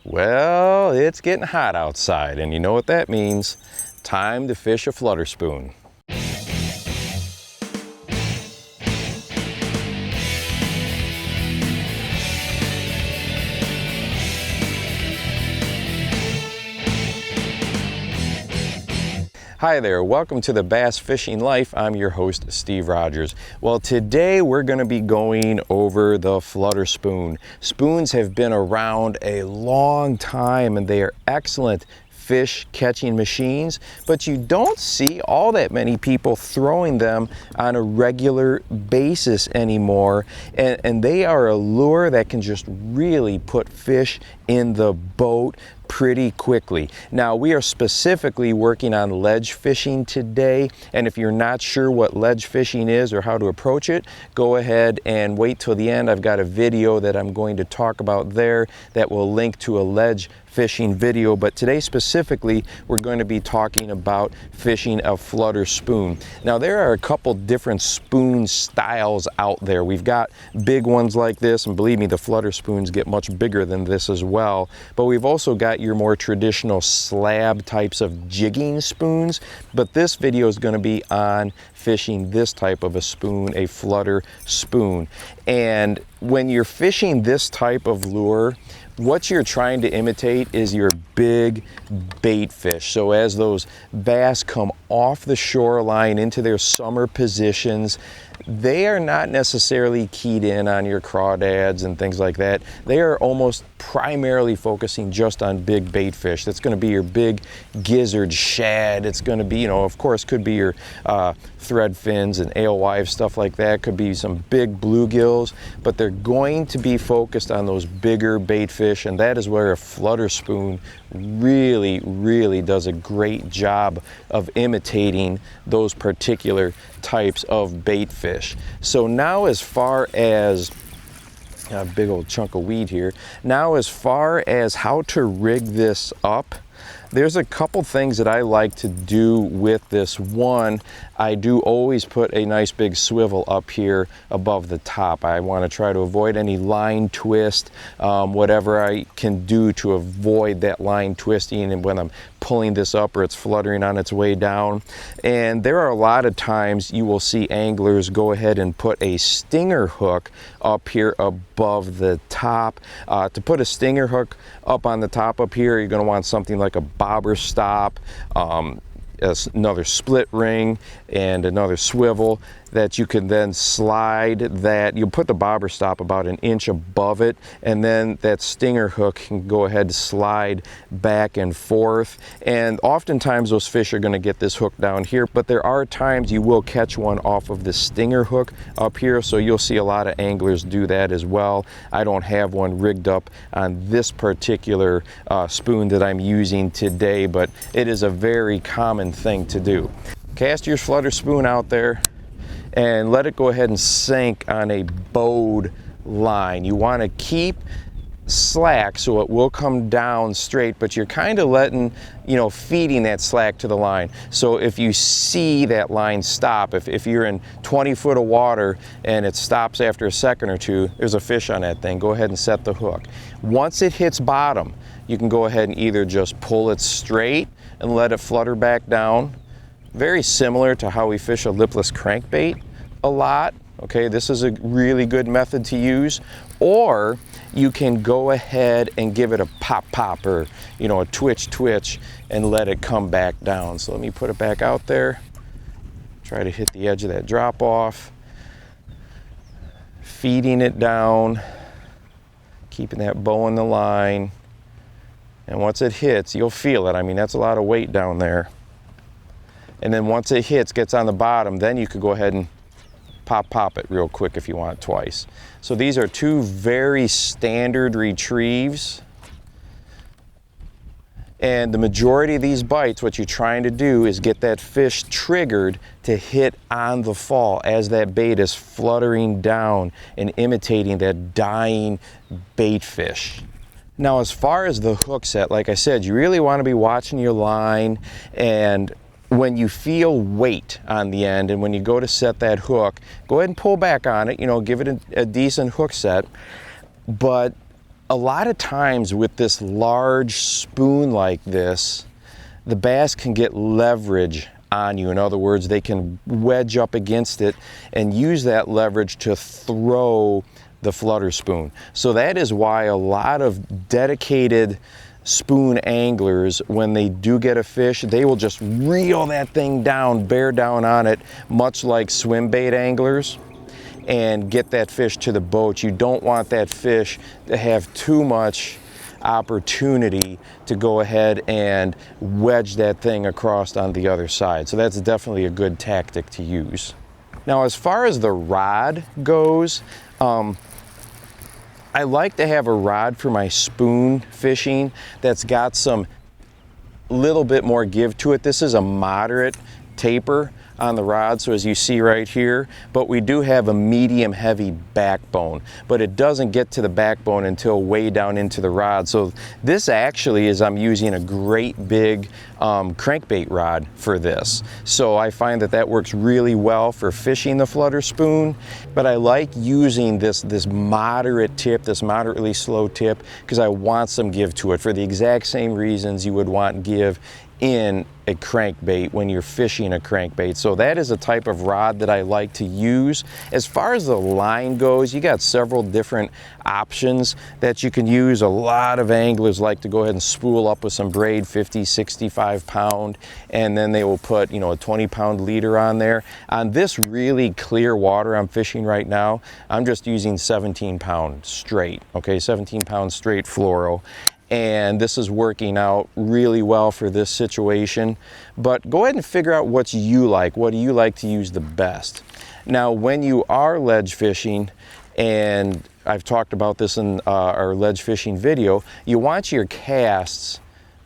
Well, it's getting hot outside, and you know what that means. Time to fish a flutter spoon. Hi there, welcome to the Bass Fishing Life. I'm your host, Steve Rogers. Well, today we're going to be going over the flutter spoon. Spoons have been around a long time and they are excellent fish catching machines, but you don't see all that many people throwing them on a regular basis anymore, and they are a lure that can just really put fish in the boat pretty quickly. Now, we are specifically working on ledge fishing today, and if you're not sure what ledge fishing is or how to approach it, go ahead and wait till the end. I've got a video that I'm going to talk about there that will link to a ledge fishing video, but today specifically we're going to be talking about fishing a flutter spoon. Now, there are a couple different spoon styles out there. We've got big ones like this, and believe me, the flutter spoons get much bigger than this as well, but we've also got your more traditional slab types of jigging spoons, but this video is going to be on fishing this type of a spoon, a flutter spoon. And when you're fishing this type of lure, what you're trying to imitate is your big bait fish. So as those bass come off the shoreline into their summer positions, they are not necessarily keyed in on your crawdads and things like that. They are almost primarily focusing just on big bait fish. That's going to be your big gizzard, shad. It's going to be, of course, could be your thread fins and alewives, stuff like that. Could be some big bluegills, but they're going to be focused on those bigger bait fish, and that is where a flutter spoon really does a great job of imitating those particular types of bait fish. So now, as far as a big old chunk of weed here, now as far as how to rig this up, there's a couple things that I like to do with this. One, I do always put a nice big swivel up here above the top. I want to try to avoid any line twist, whatever I can do to avoid that line twisting and when I'm pulling this up or it's fluttering on its way down. And there are a lot of times you will see anglers go ahead and put a stinger hook up here above the top. To put a stinger hook up on the top up here, you're going to want something like a bobber stop, another split ring, and another swivel that you can then slide that. You'll put the bobber stop about an inch above it, and then that stinger hook can go ahead and slide back and forth. And oftentimes those fish are going to get this hook down here, but there are times you will catch one off of the stinger hook up here, so you'll see a lot of anglers do that as well. I don't have one rigged up on this particular spoon that I'm using today, but it is a very common thing to do. Cast your flutter spoon out there and let it go ahead and sink on a bowed line. You want to keep slack so it will come down straight, but you're kind of letting, feeding that slack to the line. So if you see that line stop, if you're in 20 foot of water and it stops after a second or two, there's a fish on that thing. Go ahead and set the hook. Once it hits bottom, you can go ahead and either just pull it straight and let it flutter back down. Very similar to how we fish a lipless crankbait a lot. Okay, this is a really good method to use. Or you can go ahead and give it a pop or a twitch and let it come back down. So let me put it back out there. Try to hit the edge of that drop off. Feeding it down, keeping that bow in the line. And once it hits, you'll feel it. I mean, that's a lot of weight down there. And then once it hits, gets on the bottom, then you could go ahead and pop it real quick if you want twice. So these are two very standard retrieves. And the majority of these bites, what you're trying to do is get that fish triggered to hit on the fall as that bait is fluttering down and imitating that dying bait fish. Now, as far as the hook set, like I said, you really want to be watching your line, and when you feel weight on the end and when you go to set that hook, go ahead and pull back on it, give it a decent hook set. But a lot of times with this large spoon like this, the bass can get leverage on you. In other words, they can wedge up against it and use that leverage to throw the flutter spoon. So that is why a lot of dedicated spoon anglers, when they do get a fish, they will just reel that thing down, bear down on it, much like swim bait anglers, and get that fish to the boat. You don't want that fish to have too much opportunity to go ahead and wedge that thing across on the other side. So that's definitely a good tactic to use. Now, as far as the rod goes, I like to have a rod for my spoon fishing that's got some little bit more give to it. This is a moderate taper on the rod, so as you see right here, but we do have a medium heavy backbone, but it doesn't get to the backbone until way down into the rod. So this actually is, I'm using a great big crankbait rod for this. So I find that that works really well for fishing the flutter spoon, but I like using this moderate tip, this moderately slow tip, because I want some give to it for the exact same reasons you would want give in a crankbait when you're fishing a crankbait. So that is a type of rod that I like to use. As far as the line goes, you got several different options that you can use. A lot of anglers like to go ahead and spool up with some braid, 50, 65 pound, and then they will put, you know, a 20-pound leader on there. On this really clear water I'm fishing right now, I'm just using 17-pound straight, okay, 17-pound straight fluoro. And this is working out really well for this situation. But go ahead and figure out what you like. What do you like to use the best? Now, when you are ledge fishing, and I've talked about this in our ledge fishing video, you want your casts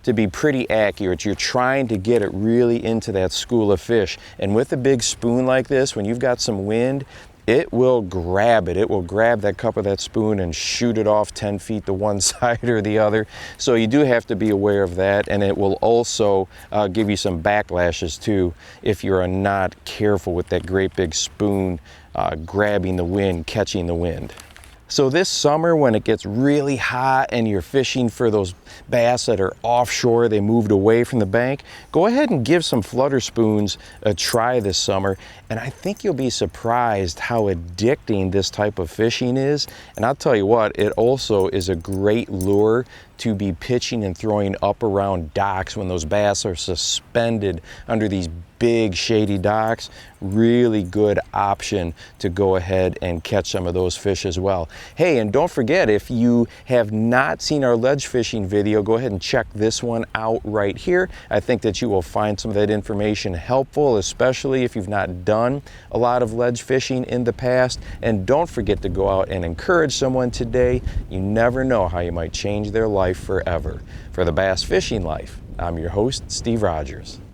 to be pretty accurate. You're trying to get it really into that school of fish. And with a big spoon like this, when you've got some wind, it will grab it. It will grab that cup of that spoon and shoot it off 10 feet to one side or the other. So you do have to be aware of that, and it will also give you some backlashes too if you're not careful with that great big spoon grabbing the wind, catching the wind. So this summer, when it gets really hot and you're fishing for those bass that are offshore, they moved away from the bank, go ahead and give some flutter spoons a try this summer. And I think you'll be surprised how addicting this type of fishing is. And I'll tell you what, it also is a great lure to be pitching and throwing up around docks when those bass are suspended under these big shady docks. Really good option to go ahead and catch some of those fish as well. Hey, and don't forget, if you have not seen our ledge fishing video, go ahead and check this one out right here. I think that you will find some of that information helpful, especially if you've not done a lot of ledge fishing in the past. And don't forget to go out and encourage someone today. You never know how you might change their life forever. For the Bass Fishing Life, I'm your host, Steve Rogers.